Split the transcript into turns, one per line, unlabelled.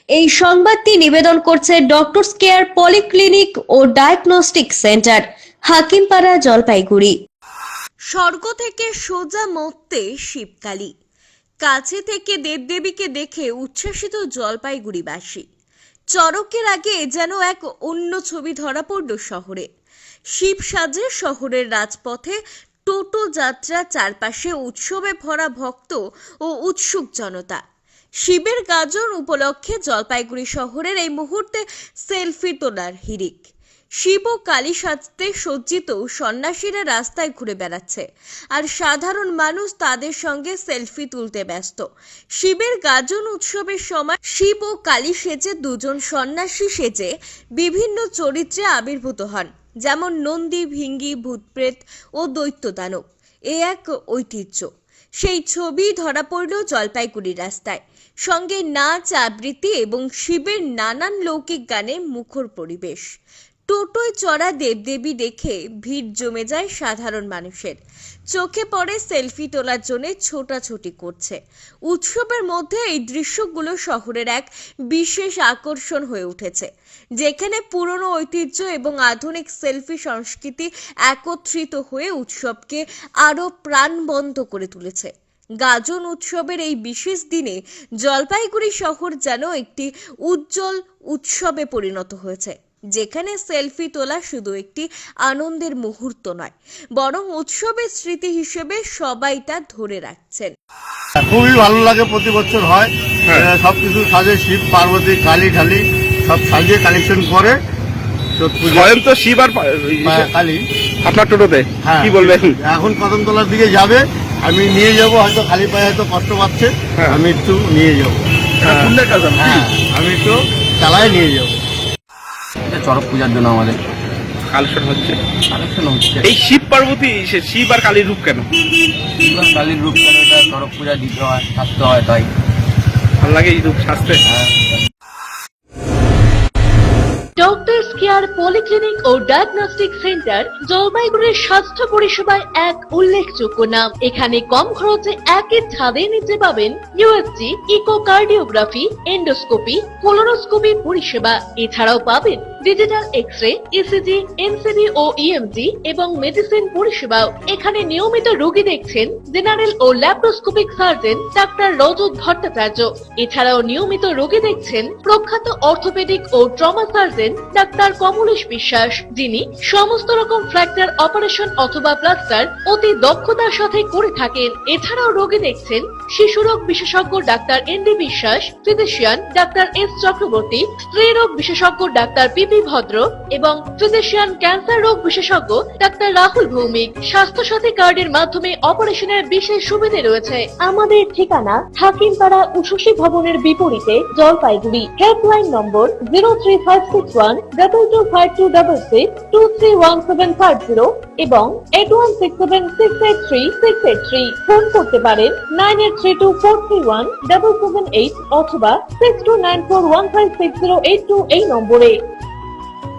এই সংবাদটি নিবেদন করছে ডক্টরস কেয়ার পলিক্লিনিক ও ডায়াগনস্টিক সেন্টার, হাকিমপাড়া, জলপাইগুড়ি। স্বর্গ থেকে সোজা মর্তে শিবকালী, কাছে থেকে দেবদেবীকে দেখে উচ্ছ্বাসিত জলপাইগুড়িবাসী। চড়কের আগে যেন এক অন্য ছবি ধরা পড়ল শহরে। শিব সাজে শহরের রাজপথে টোটো যাত্রা, চারপাশে উৎসবে ভরা ভক্ত ও উৎসুক জনতা। শিবের গাজন উপলক্ষে জলপাইগুড়ি শহরের এই মুহূর্তে সেলফি তোলার হিড়িক। শিব ও কালী সাজতে সজ্জিত সন্ন্যাসীরা রাস্তায় ঘুরে বেড়াচ্ছে, আর সাধারণ মানুষ তাদের সঙ্গে সেলফি তুলতে ব্যস্ত। শিবের গাজন উৎসবের সময় শিব ও কালী সেজে দুজন সন্ন্যাসী সেজে বিভিন্ন চরিত্রে আবির্ভূত হন, যেমন নন্দী, ভিঙ্গি, ভূতপ্রেত ও দৈত্য দানব। এ এক ঐতিহ্য। সেই ছবি ধরা পড়ল জলপাইগুড়ি রাস্তায়। সঙ্গে নাচ, আবৃত্তি এবং শিবের নানান লৌকিক গানে মুখর পরিবেশ। টোটোয় চড়া দেবদেবী দেখে ভিড় জমে যায় সাধারণ মানুষের। চোখে পড়ে সেলফি তোলার জন্য ছোটাছুটি করছে। উৎসবের মধ্যে এই দৃশ্যগুলো শহরের এক বিশেষ আকর্ষণ হয়ে উঠেছে, যেখানে পুরনো ঐতিহ্য এবং আধুনিক সেলফি সংস্কৃতি একত্রিত হয়ে উৎসবকে আরো প্রাণবন্ত করে তুলেছে। গাজন উৎসবের এই বিশেষ দিনে জলপাইগুড়ি শহর যেন একটি উজ্জ্বল উৎসবে পরিণত হয়েছে, যেখানে সেলফি তোলা শুধু একটি আনন্দের মুহূর্ত নয়, বরং উৎসবের স্মৃতি হিসেবে সবাই তা ধরে রাখছেন।
খুবই ভালো লাগে, প্রতি বছর হয়। সবকিছু সাজে শিব, পার্বতী, কালী ঢালি সব সাজিয়ে কালেকশন করে।
স্বয়ং তো শিব আর
কালী
আপনার টোটোতে কি বলবেন?
এখন কদমতলার দিকে যাবে, আমি নিয়ে যাব। হয়তো খালি পায়ে হয়তো কষ্ট পাচ্ছে, আমি একটু নিয়ে যাবো। হ্যাঁ, আমি একটু চালায় নিয়ে যাবো।
চড়ক পূজার জন্য আমাদের
কালেকশন হচ্ছে। এই শিব পার্বতী, শিব আর কালীর রূপ কেন?
শিব আর কালীর রূপ কেন? এটা চড়ক পূজা দিতে হয়, সাজতে হয়, তাই
ভালো লাগে এই রূপ সাজতে।
ডক্টরস কেয়ার পলিক্লিনিক ও ডায়াগনস্টিক সেন্টার জলপাইগুড়ির স্বাস্থ্য পরিষেবায় এক উল্লেখযোগ্য নাম। এখানে কম খরচে একই ছাদের নিচে পাবেন ইউএসজি, ইকোকার্ডিওগ্রাফি, এন্ডোস্কোপি, কোলোনোস্কোপি পরিষেবা। এছাড়াও পাবেন ডিজিটাল এক্স-রে, ইসিজি, এনসিবি ও ইএমজি এবং মেডিসিন পরিষেবাও। এখানে নিয়মিত রোগী দেখছেন জেনারেল ও ল্যাপ্রোস্কোপিক সার্জন ডাক্তার রজত ভট্টাচার্য। এছাড়াও নিয়মিত রোগী দেখছেন প্রখ্যাত অর্থোপেডিক ও ট্রমা সার্জন ডাক্তার কমলেশ বিশ্বাস, যিনি সমস্ত রকম ফ্র্যাকচার অপারেশন অথবা প্লাস্টার অতি দক্ষতার সাথে করে থাকেন। এছাড়াও রোগী দেখছেন শিশুরোগ বিশেষজ্ঞ ডাক্তার এনডি বিশ্বাস, ফিজিশিয়ান ডাক্তার এস চক্রবর্তী, স্ত্রী রোগ বিশেষজ্ঞ ডাক্তার পিপি ভদ্র এবং ফিজিশিয়ান ক্যান্সার রোগ বিশেষজ্ঞ ডাক্তার রাহুল ভৌমিক। স্বাস্থ্য সাথী কার্ডের মাধ্যমে অপারেশনের বিশেষ সুবিধা রয়েছে। আমাদের ঠিকানা হাকিমপাড়া উষসী ভবনের বিপরীতে, জলপাইগুড়ি। হেল্পলাইন নম্বর 03561225266, 231750 এবং 8167683683। ফোন করতে পারেন 9832431778 অথবা 6294156082 এই নম্বরে।